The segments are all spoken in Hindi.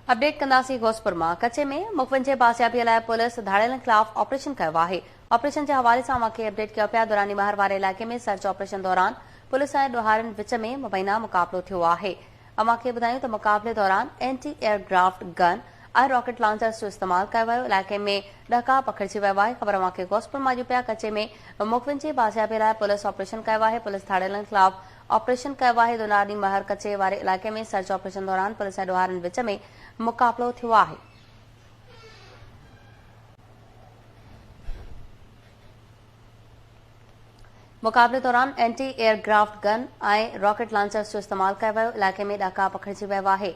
अपडेट कंदासीं घोसपुर मां। कच्चे में मुखविंजे बाज़ियाबीअ लाइ पुलिस धाड़ेलनि ख़िलाफ़ ऑपरेशन कयो आहे। ऑपरेशन जे हवाले सां मूंखे अपडेट कयो पिया। दुरानी महर वारे इलाइक़े में सर्च ऑपरेशन दौरान पुलिस ऐं ॾोहारियुनि विच में मुबैना मुक़ाबिलो थियो आहे। अमांखे ॿुधायूं त मुक़ाबले दौरान एंटी एयरक्राफ्ट गन ऐं रॉकेट लॉन्चर्स जो इस्तेमालु कयो वियो। इलाइक़े में ॾका पखिड़िजी वियो आहे। ख़बर अमांखे घोसपुर मां ॾियूं पिया। कच्चे में मुखविंजे बाज़ियाबीअ लाइ पुलिस ऑपरेशन कयो आहे। पुलिस धाड़ेलनि ख़िलाफ़ ऑपरेशन कयो आहे। दुरानी महर कच्चे वारे इलाइक़े में सर्च ऑपरेशन दौरान पुलिस ऐं ॾोहारियुनि विच में मुक़ाबिलो थियो आहे। मुक़ाबले दौरान एंटी एयरक्राफ्ट गन ऐं रॉकेट लॉन्चर्स जो इस्तेमालु कयो वियो। इलाइक़े में ॾका पखिड़िजी वियो आहे।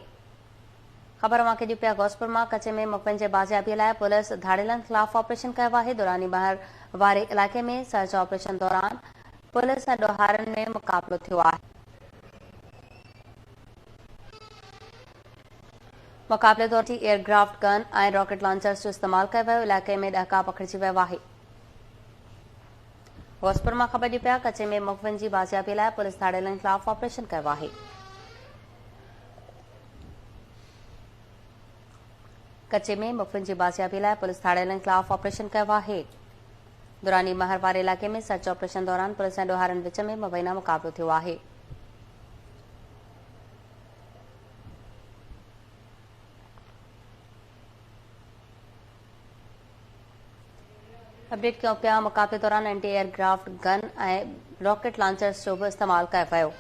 ख़बर अमांखे ॾियूं पिया। घोसपुर मां कच्चे में मुखविंजे बाज़ियाबीअ लाइ पुलिस धाड़ेलनि ख़िलाफ़ ऑपरेशन कयो आहे। दुरानी महर वारे इलाइक़े में सर्च ऑपरेशन दौरान पुलिस ऐं ॾोहारियुनि में मुक़ाबिलो थियो आहे। मुक़ाबले दौरान एयरक्राफ्ट गन ऐं रॉकेट लॉन्चर्स जो इस्तेमालु कयो वियो। इलाइक़े में ॾका पखिड़िजी वियो आहे। घोसपुर मां ख़बर ॾियूं पिया। कच्चे में मुखविंजी बाज़ियाबीअ लाइ पुलिस धाड़ेलनि ख़िलाफ़ ऑपरेशन कयो आहे। कच्चे में मुखविंजी बाज़ियाबीअ लाइ पुलिस धाड़ेलनि ख़िलाफ़ ऑपरेशन कयो आहे। दुरानी महर वारे इलाइक़े में सर्च ऑपरेशन दौरान पुलिस ऐं ॾोहारियुनि विच में मुबैना मुक़ाबिलो थियो आहे। अपडेट कयूं पिया। मुक़ाबले दौरान एंटी एयरक्राफ्ट गन ऐं रॉकेट लॉन्चर्स जो बि इस्तेमालु कयो वियो।